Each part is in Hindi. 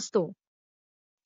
दोस्तों,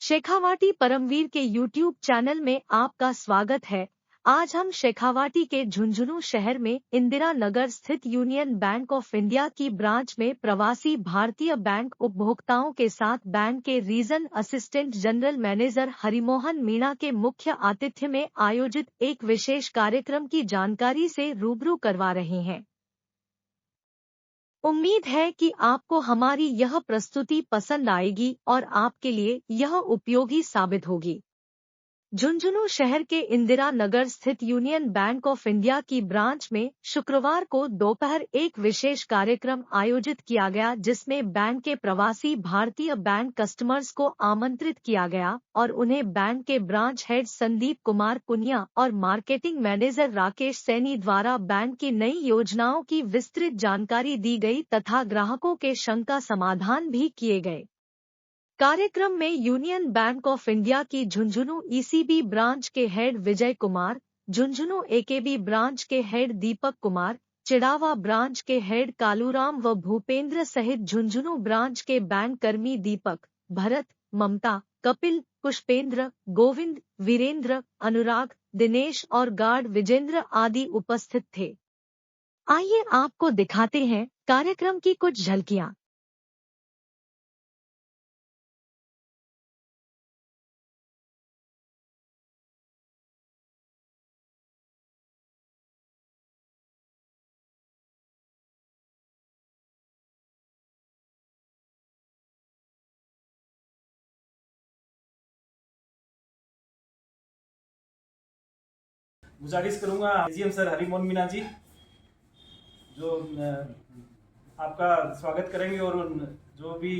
शेखावाटी परमवीर के YouTube चैनल में आपका स्वागत है। आज हम शेखावाटी के झुंझुनू शहर में इंदिरा नगर स्थित यूनियन बैंक ऑफ इंडिया की ब्रांच में प्रवासी भारतीय बैंक उपभोक्ताओं के साथ बैंक के region assistant general manager Harimohan Meena के मुख्य आतिथ्य में आयोजित एक विशेष कार्यक्रम की जानकारी से रूबरू करवा रहे हैं। उम्मीद है कि आपको हमारी यह प्रस्तुति पसंद आएगी और आपके लिए यह उपयोगी साबित होगी। झुंझुनू शहर के इंदिरा नगर स्थित यूनियन बैंक ऑफ इंडिया की ब्रांच में शुक्रवार को दोपहर एक विशेष कार्यक्रम आयोजित किया गया, जिसमें बैंक के प्रवासी भारतीय बैंक कस्टमर्स को आमंत्रित किया गया और उन्हें बैंक के ब्रांच हेड संदीप कुमार पुनिया और मार्केटिंग मैनेजर राकेश सैनी द्वारा बैंक की नई योजनाओं की विस्तृत जानकारी दी गई तथा ग्राहकों के शंका समाधान भी किए गए। कार्यक्रम में यूनियन बैंक ऑफ इंडिया की झुंझुनू ईसीबी ब्रांच के head Vijay Kumar, Jhunjhunu AKB branch के हेड दीपक कुमार, चिड़ावा ब्रांच के हेड कालूराम व भूपेंद्र सहित झुंझुनू ब्रांच के बैंक कर्मी दीपक, भरत, ममता, कपिल, पुष्पेंद्र, गोविंद, वीरेंद्र, अनुराग, दिनेश और गार्ड विजेंद्र आदि उपस्थित थे। आइए आपको दिखाते हैं कार्यक्रम की कुछ झलकियां। गुजारिश करूंगा एजीएम सर हरिमोहन मीणा जी जो आपका स्वागत करेंगे और जो भी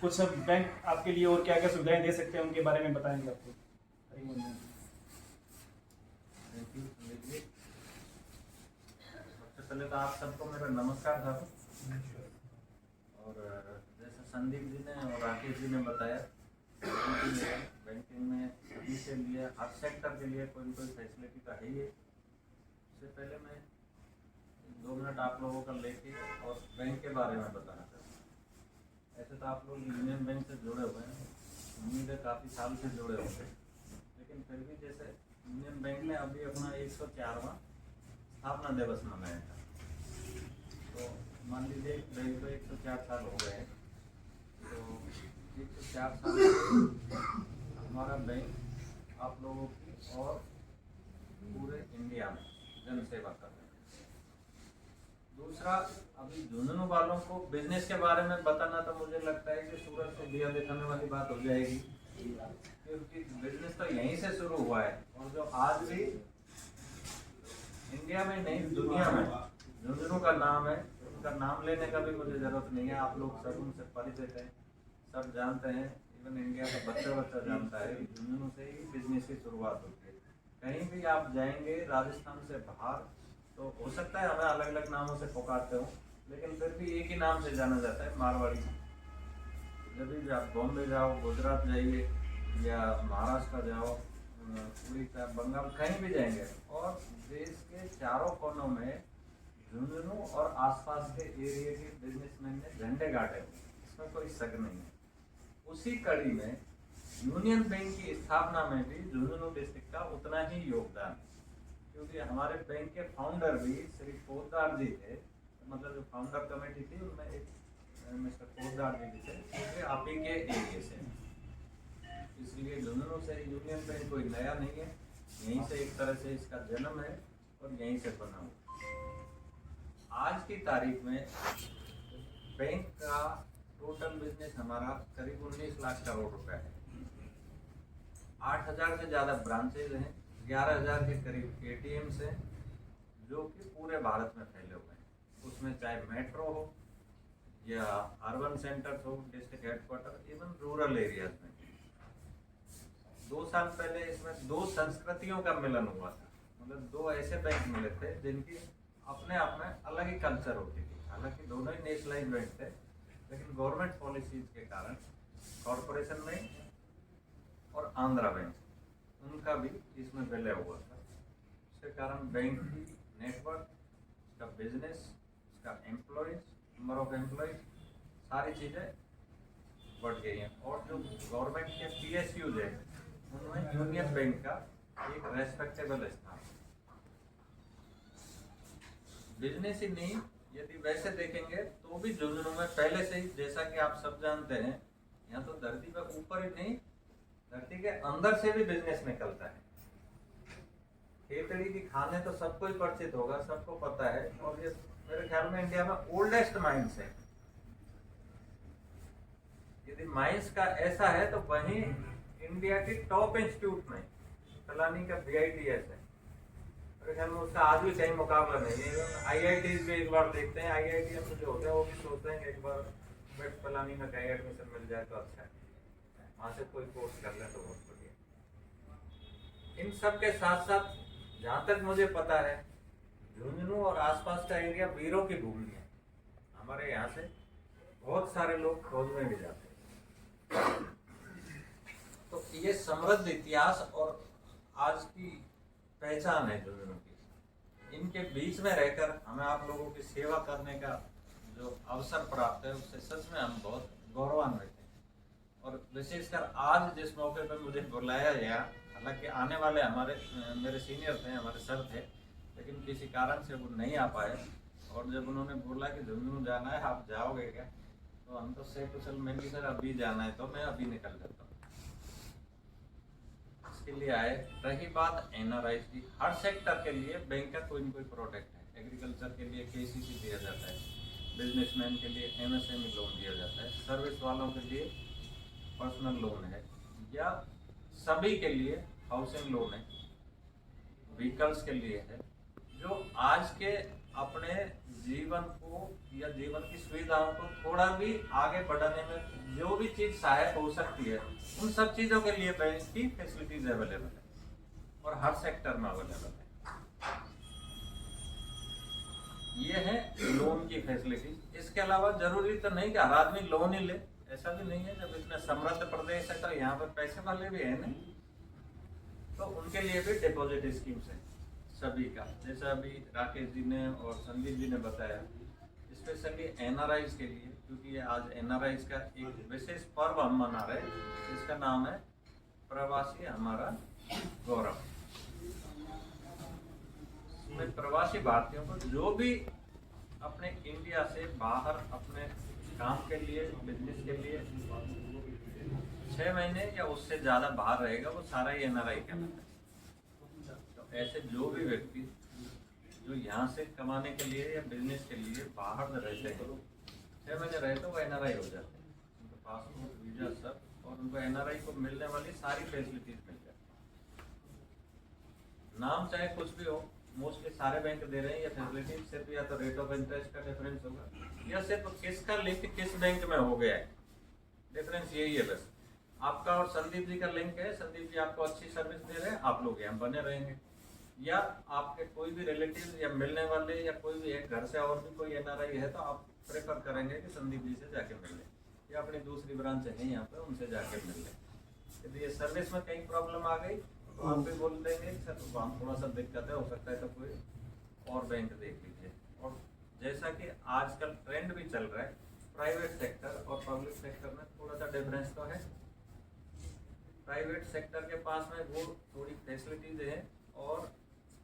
कुछ सब बैंक आपके लिए और क्या क्या सुविधाएं दे सकते हैं उनके बारे में बताएंगे आपको। हरिमोहन मीणा जी। सबसे पहले तो आप सबको मेरा नमस्कार था। और जैसे संदीप जी ने और राकेश जी ने बताया, बैंकिंग में सभी के लिए हर सेक्टर के लिए कोई कोई फैसिलिटी तो है ही। उससे पहले मैं 2 मिनट आप लोगों का लेके और बैंक के बारे में बताना चाहता हूँ। ऐसे तो आप लोग यूनियन बैंक से जुड़े हुए हैं, उम्मीद है काफ़ी साल से जुड़े होंगे, लेकिन फिर भी जैसे यूनियन बैंक ने अभी अपना 104वां स्थापना दिवस मनाया था, तो मान लीजिए बैंक को 104 साल हो गए हैं। तो 104 साल में हमारा बैंक आप लोगों की और पूरे इंडिया में जन सेवा कर रहे हैं। दूसरा, अभी झुंझुनू वालों को बिजनेस के बारे में बताना तो मुझे लगता है कि सूरज से दिया दिखाने वाली बात हो जाएगी, क्योंकि बिजनेस तो यहीं से शुरू हुआ है और जो आज भी इंडिया में नहीं दुनिया में झुंझुनू का नाम है, उनका नाम लेने का भी मुझे जरूरत नहीं है। आप लोग सब उनसे परिचित हैं, सब जानते हैं, इवन इंडिया का बच्चा जानता है कि झुंझुनू से ही बिजनेस की शुरुआत होती है। कहीं भी आप जाएंगे राजस्थान से बाहर, तो हो सकता है हमें अलग अलग नामों से पुकारते हो, लेकिन फिर भी एक ही नाम से जाना जाता है, मारवाड़ी। जब भी आप बॉम्बे जाओ, गुजरात जाइए या महाराष्ट्र जाओ, उड़ीसा, बंगाल, कहीं भी जाएंगे और देश के चारों कोनों में झुंझुनू और आसपास के एरिया के बिजनेसमैन ने झंडे गाड़े, इसमें कोई शक नहीं है। उसी कड़ी में यूनियन बैंक की स्थापना में भी झुंझुनू डिस्ट्रिक्ट का उतना ही योगदान, क्योंकि हमारे बैंक के फाउंडर भी श्री पोद्दार जी थे, मतलब जो फाउंडर कमेटी थी उनमें एक मिस्टर पोद्दार जी थे, क्योंकि आप ही के एरिया से। इसलिए झुंझुनू से यूनियन बैंक कोई नया नहीं है, यहीं से एक तरह से इसका जन्म है और यहीं से बना हुआ। आज की तारीख में बैंक का टोटल बिजनेस हमारा करीब 19 लाख करोड़ रुपए है। 8,000 से ज़्यादा ब्रांचेज हैं, 11,000 के करीब एटीएम्स हैं, जो कि पूरे भारत में फैले हुए हैं। उसमें चाहे मेट्रो हो या अर्बन सेंटर्स हो, district headquarter, even rural areas में। 2 साल पहले इसमें 2 संस्कृतियों का मिलन हुआ था, मतलब 2 ऐसे बैंक मिले थे जिनकी अपने आप में अलग ही कल्चर होती थी। हालांकि दोनों ही नेशनलाइज बैंक थे, लेकिन गवर्नमेंट पॉलिसीज के कारण कॉरपोरेशन बैंक और आंध्रा बैंक उनका भी इसमें विलय हुआ था। इसके कारण बैंक की नेटवर्क, इसका बिजनेस, इसका एम्प्लॉयज, नंबर ऑफ एम्प्लॉयज, सारी चीज़ें बढ़ गई हैं। और जो गवर्नमेंट के PSUs है उनमें यूनियन बैंक का एक रेस्पेक्टेबल स्थान। बिजनेस ही नहीं, यदि वैसे देखेंगे तो भी झुंझुनू में पहले से ही, जैसा कि आप सब जानते हैं, यहाँ तो धरती पर ऊपर ही नहीं, धरती के अंदर से भी बिजनेस निकलता है। खेतड़ी की खाने तो सबको ही परिचित होगा, सबको पता है, और ये मेरे ख्याल में इंडिया में ओल्डेस्ट माइंस है। यदि माइंस का ऐसा है तो वहीं इंडिया की टॉप इंस्टीट्यूट में फलानी का VITS है, मेरे ख्याल में उसका आज भी कहीं मुकाबला नहीं है। IITs भी एक बार देखते हैं, IITs जो होते हैं वो भी सोचते हैं कि एक बार फलानी में कहीं एडमिशन मिल जाए तो अच्छा है, वहां से कोई कोर्स कर ले तो बहुत बढ़िया। इन सब के साथ साथ जहाँ तक मुझे पता है, झुंझुनू और आसपास का एरिया वीरों की भूमि है। हमारे यहाँ से बहुत सारे लोग फौज में भी जाते हैं। तो ये समृद्ध इतिहास और आज की पहचान है झुंझुनू की। इनके बीच में रहकर हमें आप लोगों की सेवा करने का जो अवसर प्राप्त है उससे सच में हम बहुत गौरवान्वित हैं। और विशेषकर आज जिस मौके पर मुझे बुलाया गया, हालांकि आने वाले मेरे सीनियर थे, हमारे सर थे, लेकिन किसी कारण से वो नहीं आ पाए। और जब उन्होंने बोला कि झुंझुनू जाना है, आप जाओगे क्या, तो हम तो से कुशल मैंने सर अभी जाना है तो मैं अभी निकल जाता हूँ। इसके लिए आए। रही बात NRI की, हर सेक्टर के लिए बैंक का कोई न कोई प्रोडक्ट है। एग्रीकल्चर के लिए KCC दिया जाता है, बिजनेसमैन के लिए MSME लोन दिया जाता है, सर्विस वालों के लिए पर्सनल लोन है, या सभी के लिए हाउसिंग लोन है, व्हीकल्स के लिए है। जो आज के अपने जीवन को या जीवन की सुविधाओं को थोड़ा भी आगे बढ़ाने में जो भी चीज सहायक हो सकती है, उन सब चीजों के लिए बैंक की फैसिलिटीज अवेलेबल है और हर सेक्टर में अवेलेबल है। ये है लोन की फैसिलिटी। इसके अलावा जरूरी तो नहीं कि हर आदमी लोन ही ले, ऐसा भी नहीं है। जब इतने समृद्ध प्रदेश है तो यहाँ पर पैसे वाले भी है नहीं, तो उनके लिए भी डिपॉजिट स्कीम्स है सभी का। जैसा अभी राकेश जी ने और संदीप जी ने बताया, स्पेशली NRIs के लिए, क्योंकि ये आज NRIs का एक विशेष पर्व हम मना रहे हैं, जिसका नाम है प्रवासी हमारा गौरव। इसमें प्रवासी भारतीयों को जो भी अपने इंडिया से बाहर अपने काम के लिए, बिजनेस के लिए 6 महीने या उससे ज़्यादा बाहर रहेगा, वो सारा ही NRI कहलाता है। तो ऐसे जो भी व्यक्ति जो यहाँ से कमाने के लिए या बिजनेस के लिए बाहर रहते हैं, 6 महीने रहे तो वो NRI हो जाते हैं। उनको पासपोर्ट, वीजा सब, और उनको NRI को मिलने वाली सारी फैसिलिटीज मिल जाती है। नाम चाहे कुछ भी हो, मोस्टली सारे बैंक दे रहे हैं ये फैसिलिटी। सिर्फ या तो रेट ऑफ इंटरेस्ट का डिफरेंस होगा, या सिर्फ किसका लिंक किस बैंक में हो गया है, डिफरेंस यही है बस। आपका और संदीप जी का लिंक है, संदीप जी आपको अच्छी सर्विस दे रहे हैं, आप लोग यहाँ बने रहेंगे। या आपके कोई भी रिलेटिव या मिलने वाले या कोई भी एक घर से और भी कोई NRI है, तो आप प्रेफर करेंगे कि संदीप जी से जाके मिल लें, या अपनी दूसरी ब्रांच है यहाँ पे उनसे जाके मिल लें। यदि ये सर्विस में कहीं प्रॉब्लम आ गई तो आप भी बोल देंगे सर वहाँ थोड़ा सा दिक्कत है, हो सकता है तो कोई और बैंक देख लीजिए। और जैसा कि आजकल ट्रेंड भी चल रहा है, प्राइवेट सेक्टर और पब्लिक सेक्टर में थोड़ा सा डिफरेंस तो है। प्राइवेट सेक्टर के पास में वो थोड़ी फैसिलिटीज है, और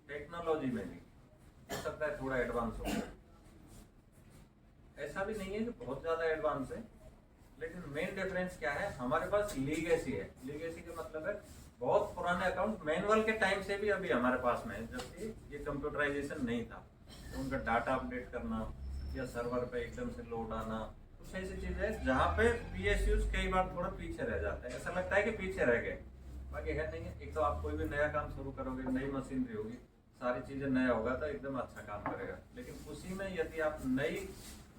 टेक्नोलॉजी में भी हो सकता है थोड़ा एडवांस हो। ऐसा भी नहीं है कि बहुत ज्यादा एडवांस है, लेकिन मेन डिफरेंस क्या है, हमारे पास लीगेसी है। लीगेसी का मतलब है बहुत पुराने अकाउंट मैनुअल के टाइम से भी अभी हमारे पास में है, जबकि ये कंप्यूटराइजेशन नहीं था। तो उनका डाटा अपडेट करना या सर्वर पे एकदम से लोड आना, कुछ ऐसी चीजें है जहाँ पे PSUs कई बार थोड़ा पीछे रह जाते हैं। ऐसा लगता है कि पीछे रह गए, बाकी है नहीं है। एक तो आप कोई भी नया काम शुरू करोगे, नई मशीनरी होगी, सारी चीजें नया होगा तो एकदम अच्छा काम करेगा। लेकिन उसी में यदि आप नई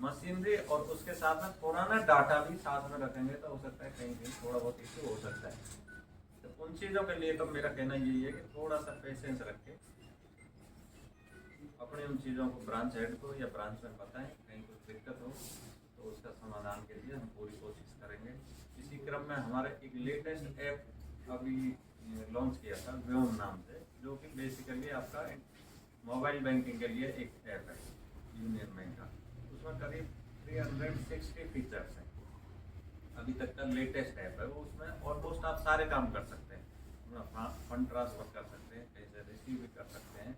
मशीनरी और उसके साथ में पुराना डाटा भी साथ में रखेंगे तो हो सकता है कहीं कहीं थोड़ा बहुत इशू हो सकता है। तो उन चीज़ों के लिए तो मेरा कहना यही है कि थोड़ा सा पेशेंस रखें, अपने उन चीज़ों को ब्रांच हेड को या ब्रांच में बताएं, कहीं कुछ दिक्कत हो तो उसका समाधान के लिए हम पूरी कोशिश करेंगे। इसी क्रम में हमारा एक लेटेस्ट ऐप अभी लॉन्च किया था व्योम नाम से, जो कि बेसिकली आपका मोबाइल बैंकिंग के लिए एक ऐप है यूनियन बैंक का। उसमें करीब 360 फीचर्स हैं। अभी तक का लेटेस्ट ऐप है, वो उसमें ऑलमोस्ट आप सारे काम कर सकते हैं। अपना फंड ट्रांसफर कर सकते हैं, पैसे रिसीव भी कर सकते हैं,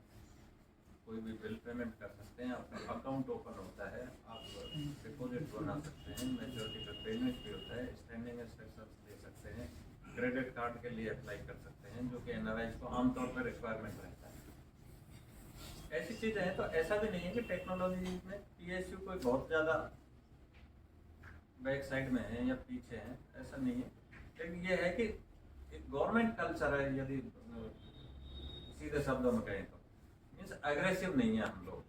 कोई भी बिल पेमेंट कर सकते हैं, आपका अकाउंट ओपन होता है, आप डिपॉजिट बना सकते हैं, मैच्योरिटी का पेमेंट भी होता है, स्टैंडिंग इंस्ट्रक्शंस दे सकते हैं, क्रेडिट कार्ड के लिए अप्लाई कर सकते हैं, जो कि एनआरआई को आमतौर पर रिक्वायरमेंट रहता है। ऐसी चीज़ें हैं। तो ऐसा भी नहीं है कि टेक्नोलॉजी में पीएसयू कोई बहुत ज़्यादा बैक साइड में है या पीछे है, ऐसा नहीं है। लेकिन ये है कि एक गवर्नमेंट कल्चर है, यदि सीधे शब्दों में कहें तो मीन्स अग्रेसिव नहीं है हम लोग।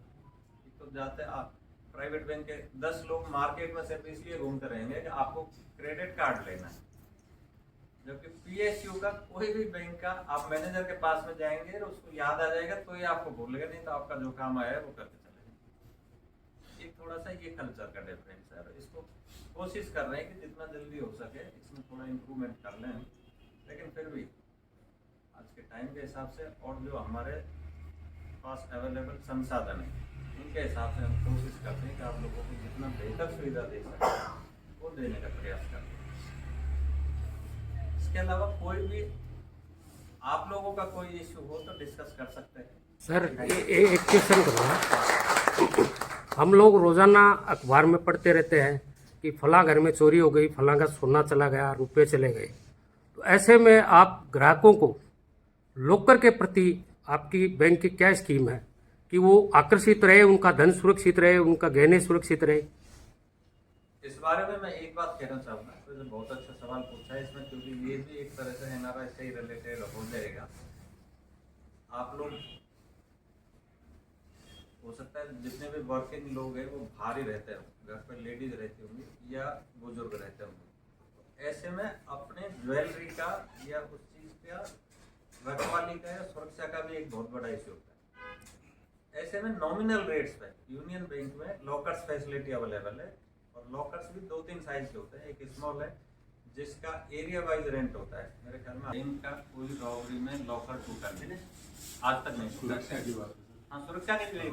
तो जाते आप प्राइवेट बैंक के 10 लोग मार्केट में सिर्फ इसलिए घूमते रहेंगे कि आपको क्रेडिट कार्ड लेना है, जबकि पीएसयू का कोई भी बैंक का आप मैनेजर के पास में जाएंगे और उसको याद आ जाएगा तो ये आपको भूलेगा, नहीं तो आपका जो काम आया है वो करके चले जाएंगे। एक थोड़ा सा ये कल्चर का डिफरेंस है, इसको कोशिश कर रहे हैं कि जितना जल्दी हो सके इसमें थोड़ा इम्प्रूवमेंट कर लें। लेकिन फिर भी आज के टाइम के हिसाब से और जो हमारे पास अवेलेबल संसाधन है उनके हिसाब से हम कोशिश करते हैं कि आप लोगों को जितना बेहतर सुविधा दे सकें वो देने का प्रयास करते हैं। इसके अलावा कोई भी आप लोगों का कोई इश्यू हो तो डिस्कस कर सकते हैं। सर एक क्वेश्चन करूँगा। हम लोग रोजाना अखबार में पढ़ते रहते हैं कि फलां घर में चोरी हो गई, फलां का सोना चला गया, रुपए चले गए। तो ऐसे में आप ग्राहकों को लॉकर के प्रति आपकी बैंक की क्या स्कीम है कि वो आकर्षित रहे, उनका धन सुरक्षित रहे, उनका गहने सुरक्षित रहे? इस बारे में मैं एक बात कहना चाहूँगा, तो बहुत अच्छा सवाल पूछा है इसमें, क्योंकि ये भी एक तरह से एनआरआई से ही रिलेटेड हो जाएगा। आप लोग हो सकता है जितने भी वर्किंग लोग हैं वो बाहर ही रहते हैं, घर पर लेडीज रहती होंगी या बुजुर्ग रहते होंगे। ऐसे में अपने ज्वेलरी का या उस चीज का रखवाली का या सुरक्षा का भी एक बहुत बड़ा इश्यू होता है। ऐसे में नॉमिनल रेट्स पे यूनियन बैंक में लॉकर्स फैसिलिटी अवेलेबल है, और लॉकर्स भी 2-3 साइज के होते हैं। एक स्मॉल है जिसका एरिया वाइज रेंट होता है। मेरे ख्याल में बैंक का कोई रॉबरी में लॉकर टूटा नहीं, आज तक नहीं टूटा। हाँ, सुरक्षा के लिए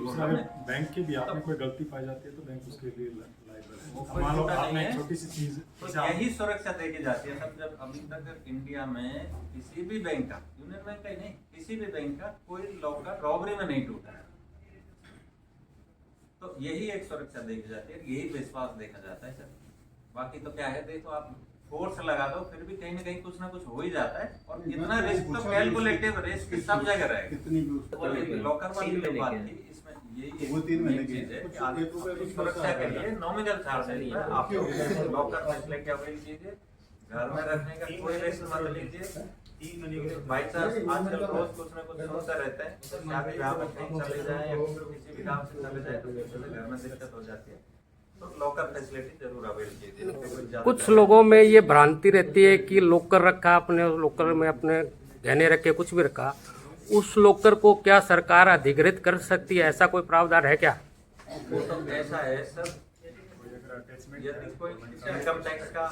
बैंक की भी आपने कोई गलती पाई जाती है तो बैंक उसके लिए लायबल है। मान लो आपने एक छोटी सी चीज, तो यही सुरक्षा देखी जाती है सब। जब अभी तक इंडिया में किसी भी बैंक का, यूनियन बैंक का ही नहीं, किसी भी बैंक का कोई लॉकर रॉबरी में नहीं टूटा है, तो यही एक सुरक्षा देखी जाती है, यही विश्वास देखा जाता है सर। बाकी तो क्या है, देखो आप फोर्स लगा दो फिर भी कहीं ना कहीं कुछ ना कुछ हो ही जाता है, और इतना रिस्क तो कैलकुलेटिव रिस्क सब जगह रहेगा। लॉकर वाली जो बात थी इसमें यही चीज है कि आपकी सुरक्षा के लिए नॉमिनल चार्जेस है, आप लॉकर फैसिलिटी अवेल कीजिए, घर में रखने का कोई रिस्क मत लीजिए। बाई चांस आजकल रोज कुछ ना कुछ सुनते रहते हैं, शादी ब्याह में कहीं चले जाए या किसी भी काम से चले जाए तो घर में दिक्कत हो जाती है, तो लॉकर फैसिलिटी जरूर अवेल कीजिए। कुछ लोगों में ये भ्रांति रहती है कि लॉकर रखा, अपने लॉकर में अपने गहने रखे, कुछ भी रखा, उस लॉकर को क्या सरकार अधिकृत कर सकती है? ऐसा कोई प्रावधान है क्या? वो तो ऐसा है सर, यदि कोई इनकम टैक्स का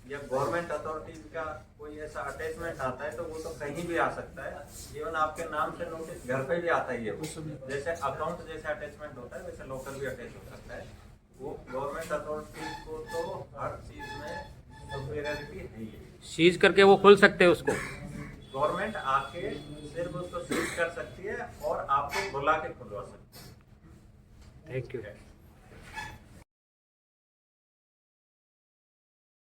या गवर्नमेंट अथॉरिटीज का कोई ऐसा अटैचमेंट आता है तो वो तो कहीं भी आ सकता है। इवन आपके नाम से नोटिस घर पे भी आता ही है, जैसे अकाउंट जैसे अटैचमेंट होता है वैसे लॉकर भी अटैच हो सकता है। वो गवर्नमेंट अथॉरिटीज को तो हर चीज में सुपीरियरिटी है ही। सीज करके वो खोल सकते हैं उसको? गवर्नमेंट आके सिर्फ उसको सीज कर सकती है और आपको बुला के खुलवा सकती है। Thank you.